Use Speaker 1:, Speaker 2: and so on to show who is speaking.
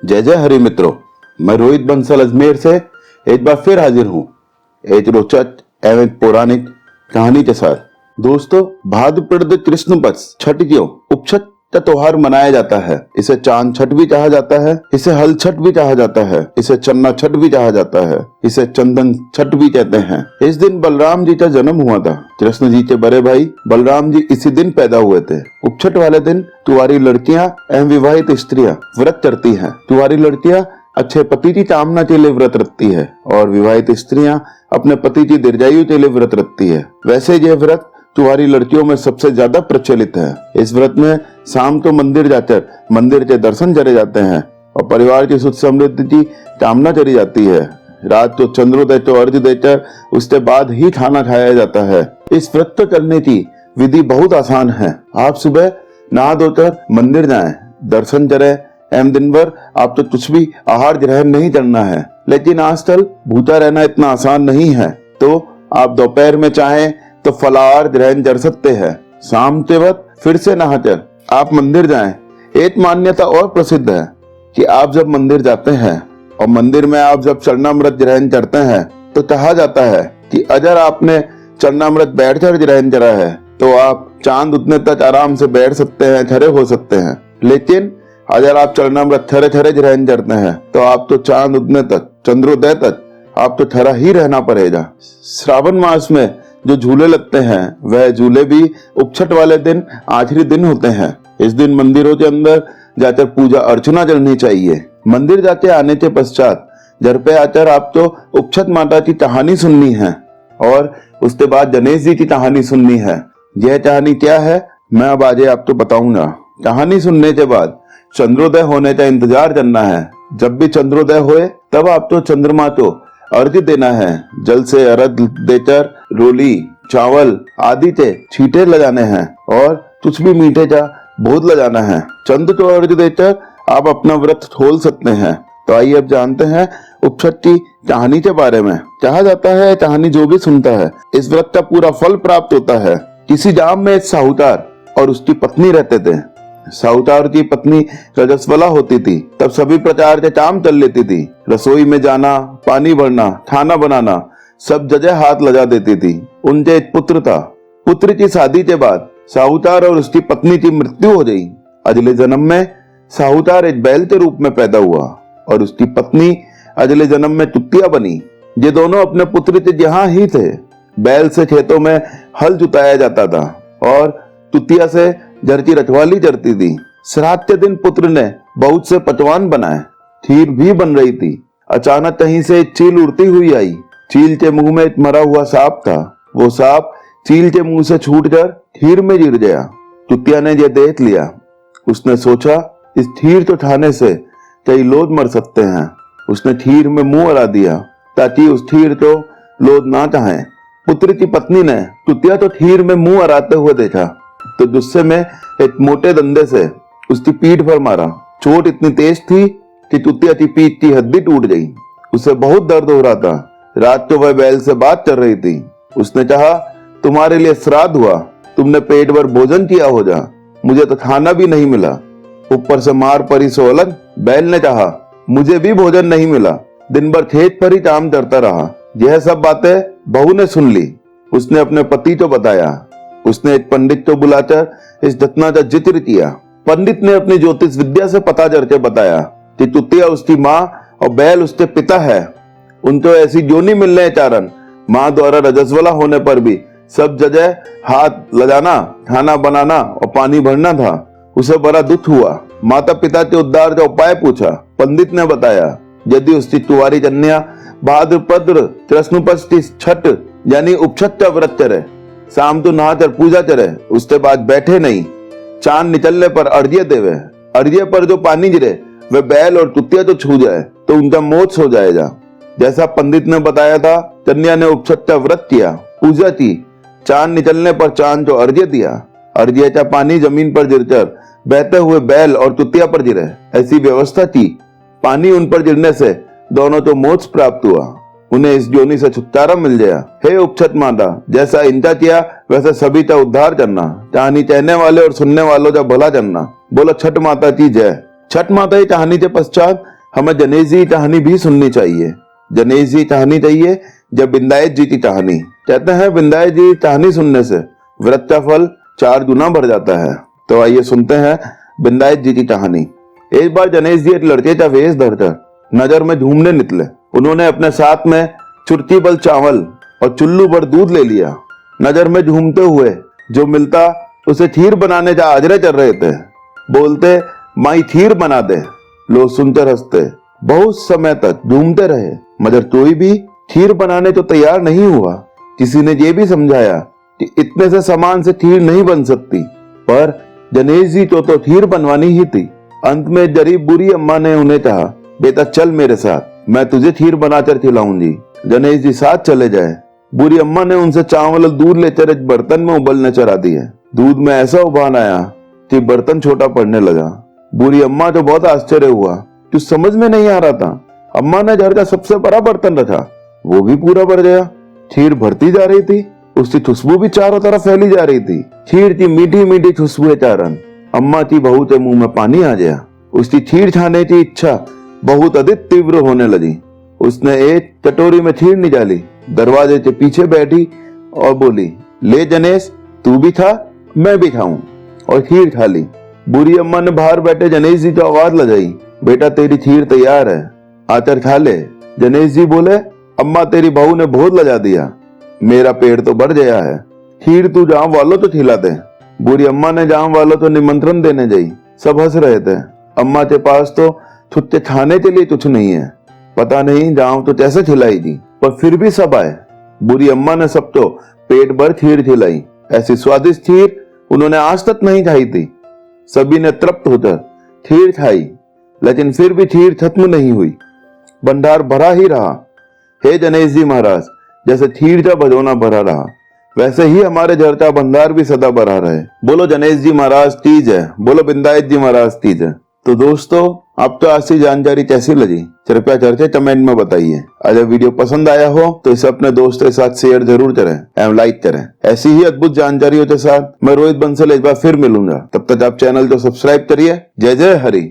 Speaker 1: जय जय हरि मित्रों, मैं रोहित बंसल अजमेर से एक बार फिर हाजिर हूँ एक रोचक एवं पौराणिक कहानी के साथ। दोस्तों, भाद्रपद कृष्ण पक्ष छठ क्यों उपछठ का त्योहार मनाया जाता है। इसे चांद छठ भी कहा जाता है, इसे हल छठ भी कहा जाता है, इसे चन्ना छठ भी कहा जाता है, इसे चंदन छठ भी कहते हैं। इस दिन बलराम जी का जन्म हुआ था। कृष्ण जी के बड़े भाई बलराम जी इसी दिन पैदा हुए थे। उपछठ वाले दिन कुंवारी लड़कियां एवं विवाहित स्त्रियां व्रत करती हैं। कुंवारी लड़कियां अच्छे पति की कामना के लिए व्रत रखती है और विवाहित स्त्रियां अपने पति की दीर्घायु के लिए व्रत रखती है। वैसे यह व्रत कुंवारी लड़कियों में सबसे ज्यादा प्रचलित है। इस व्रत में शाम को मंदिर जाकर मंदिर के दर्शन करे जाते हैं और परिवार की सुख समृद्धि की कामना करी जाती है। रात को चंद्रोदय को अर्घ्य देकर उसके बाद ही खाना खाया जाता है। इस व्रत को करने की विधि बहुत आसान है। आप सुबह नहा धोकर मंदिर जाएं, दर्शन करें एवं दिन भर आप तो कुछ भी आहार ग्रहण नहीं करना है। लेकिन आजकल भूखा रहना इतना आसान नहीं है, तो आप दोपहर में चाहें तो फलाहार ग्रहण कर सकते हैं। शाम के वक्त फिर से नहाकर आप मंदिर जाएं। एक मान्यता और प्रसिद्ध है कि आप जब मंदिर जाते हैं और मंदिर में आप जब चरणामृत ग्रहण करते हैं तो कहा जाता है कि अगर आपने चरणामृत बैठकर ग्रहण करा है तो आप चांद उतने तक आराम से बैठ सकते हैं, खड़े हो सकते हैं। लेकिन अगर आप चरणामृत खड़े खड़े ग्रहण करते हैं तो आप तो चांद उतने तक, चंद्रोदय तक आप तो खड़ा ही रहना पड़ेगा। श्रावण मास में जो झूले लगते हैं वह झूले भी उपछठ वाले दिन आखिरी दिन होते हैं। इस दिन मंदिरों के अंदर जाकर पूजा अर्चना करनी चाहिए। मंदिर जाके आने के पश्चात घर पे आकर आप तो उपछठ माता की कहानी सुननी है और उसके बाद गणेश जी की कहानी सुननी है। यह कहानी क्या है मैं अब आगे आपको बताऊंगा। कहानी सुनने के बाद चंद्रोदय होने का इंतजार करना है। जब भी चंद्रोदय होए तब आप तो चंद्रमा को अर्घ्य देना है। जल से अर्घ्य देकर रोली, चावल आदि के छींटे लगाने हैं और कुछ भी मीठे का भोग लगाना है। चंद्र को अर्घ्य देकर आप अपना व्रत खोल सकते हैं। तो आइए अब जानते हैं उपछठ की कहानी के बारे में। कहा जाता है कहानी जो भी सुनता है इस व्रत का पूरा फल प्राप्त होता है। किसी गांव में एक साहूकार और उसकी पत्नी रहते थे। साहूकार की पत्नी रजस्वला होती थी। तब सभी प्रकार के काम कर लेती थी। रसोई में जाना, पानी भरना, खाना बनाना सब जगह हाथ लगा देती थी। उनके एक पुत्र था। पुत्र की शादी के बाद साहूकार और उसकी पत्नी की मृत्यु हो गई। अगले जन्म में साहूकार एक बैल के रूप में पैदा हुआ और उसकी पत्नी अगले जन्म में चुटिया बनी। ये दोनों अपने पुत्र के यहाँ ही थे। बैल से खेतों में हल जुताया जाता था और चुटिया से घर की रखवाली करती थी। श्राद्ध के दिन पुत्र ने बहुत से पकवान बनाए। खीर भी बन रही थी। अचानक कहीं से एक चील उड़ती हुई आई। चील के मुंह में एक मरा हुआ सांप था। वो सांप चील के मुंह से छूटकर खीर में गिर गया। चुटिया ने यह देख लिया। उसने सोचा इस खीर को खाने से कई लोग मर सकते हैं। उसने खीर में मुंह अड़ा दिया ताकि उस खीर को लोग ना चाहें। पुत्र की पत्नी ने चुटिया तो खीर में मुंह अड़ाते हुए देखा तो गुस्से में एक मोटे डंडे से उसकी पीठ पर मारा। चोट इतनी तेज थी कि चुटिया की पीठ की हड्डी टूट गई। उसे बहुत दर्द हो रहा था। रात को वह बैल से बात कर रही थी। उसने कहा तुम्हारे लिए श्राद्ध हुआ, तुमने पेट भर भोजन किया हो जा, मुझे तो खाना भी नहीं मिला। ऊपर से मार पड़ी सो अलग। बैल ने कहा मुझे भी भोजन नहीं मिला, दिन भर खेत पर ही काम करता रहा। यह सब बातें बहू ने सुन ली। उसने अपने पति को बताया। उसने एक पंडित को बुलाकर इस घटना का जिक्र किया। पंडित ने अपनी ज्योतिष विद्या से पता करके बताया कि चुटिया उसकी माँ और बैल उसके पिता है। उनको ऐसी योनि मिलने के कारण माँ द्वारा रजस्वला होने पर भी सब जगह हाथ लगाना, खाना बनाना और पानी भरना था। उसे बड़ा दुख हुआ। माता पिता के उद्धार का उपाय पूछा। पंडित ने बताया यदि उसकी कुंवारी कन्या भाद्रपद कृष्ण पक्ष की छठ यानी उपछठ का व्रत करे, शाम को नहाकर पूजा करे, उसके बाद बैठे नहीं, चांद निकलने पर अर्घ्य देवे, अर्घ्य पर जो पानी गिरे वह बैल और चुटिया तो छू जाए तो उनका मोक्ष हो जाएगा। जैसा पंडित ने बताया था कन्या ने उपछठ का व्रत किया, पूजा की, चांद निकलने पर चांद को अर्घ्य दिया। अर्घ्य का पानी जमीन पर गिरकर बहते हुए बैल और चुटिया पर गिरे, ऐसी व्यवस्था की। पानी उन पर गिरने से दोनों को मोक्ष प्राप्त हुआ। उन्हें इस योनि से छुटकारा मिल गया। हे उपछठ माता, जैसा इनका किया वैसे सभी का उद्धार करना। कहानी कहने वाले और सुनने वालों का भला करना। बोलो छठ माता की जय। छठ माता की कहानी के पश्चात हमें गणेश जी की कहानी भी सुननी चाहिए। गणेश जी की कहानी चाहिए जब विंदायत जी की कहानी। कहते हैं विंदायत जी की कहानी सुनने से व्रत का फल 4 गुना बढ़ जाता है। तो आइए सुनते हैं विंदायत जी की कहानी। एक बार गणेश जी एक लड़के का वेश धरकर नगर में घूमने निकले। उन्होंने अपने साथ में चुटकी भर चावल और चुल्लू भर दूध ले लिया। नगर में घूमते हुए जो मिलता उसे खीर बनाने का आग्रह कर रहे थे। बोलते, माई खीर बना दे। लोग सुनकर हंसते। बहुत समय तक घूमते रहे मगर कोई भी खीर बनाने को तैयार नहीं हुआ। किसी ने ये भी समझाया कि इतने से सामान से खीर नहीं बन सकती, पर गणेश जी को तो खीर बनवानी ही थी। अंत में गरीब बुरी अम्मा ने उन्हें कहा, बेटा चल मेरे साथ, मैं तुझे खीर बनाकर खिलाऊंगी। गणेश जी साथ चले जाए। बुरी अम्मा ने उनसे चावल और दूध लेकर एक बर्तन में उबलने चढ़ा दिए। दूध में ऐसा उबाल आया कि बर्तन छोटा पड़ने लगा। बुरी अम्मा को बहुत आश्चर्य हुआ, कुछ समझ में नहीं आ रहा था। अम्मा ने घर का सबसे बड़ा बर्तन रखा, वो भी पूरा भर गया। खीर भरती जा रही थी, उसकी खुशबू भी चारों तरफ फैली जा रही थी। खीर की मीठी मीठी खुशबू के कारण अम्मा की बहू के मुंह में पानी आ गया। उसकी खीर खाने की इच्छा बहुत अधिक तीव्र होने लगी। उसने एक कटोरी में खीर निकाली, दरवाजे के पीछे बैठी और बोली, ले गणेश तू भी खा, मैं भी खाऊं, और खीर खा ली। बुरी अम्मा ने बाहर बैठे गणेश जी को आवाज लगाई, बेटा तेरी खीर तैयार है, आकर खा ले। गणेश जी बोले, अम्मा तेरी बहू ने बहुत लगा दिया, मेरा पेट तो बढ़ गया है, खीर तू गांव वालों को खिला दे। बुरी अम्मा ने गांव वालों को निमंत्रण देने गई। सब हंस रहे थे। अम्मा के पास तो खुद के खाने के लिए कुछ नहीं है, पता नहीं गांव तो कैसे खिलाएगी, पर फिर भी सब आए। बुरी अम्मा ने सबको पेट भर खीर खिलाई। ऐसी स्वादिष्ट खीर उन्होंने आज तक नहीं खाई थी। सभी ने तृप्त होकर खीर खाई, लेकिन फिर भी खीर खत्म नहीं हुई, भंडार भरा ही रहा। हे गणेश जी महाराज, जैसे खीर का भगोना भरा रहा, वैसे ही हमारे घर का भंडार भी सदा भरा रहे। बोलो गणेश जी महाराज की जय, बोलो विंदायत जी महाराज की जय। तो दोस्तों, आपको आज की जानकारी कैसी लगी कृपया करके कमेंट में बताइए। अगर वीडियो पसंद आया हो तो इसे अपने दोस्तों के साथ शेयर जरूर करें एवं लाइक करें। ऐसी ही अद्भुत जानकारियों के साथ मैं रोहित बंसल एक बार फिर मिलूंगा। तब तक आप चैनल को सब्सक्राइब करिए। जय जय हरि।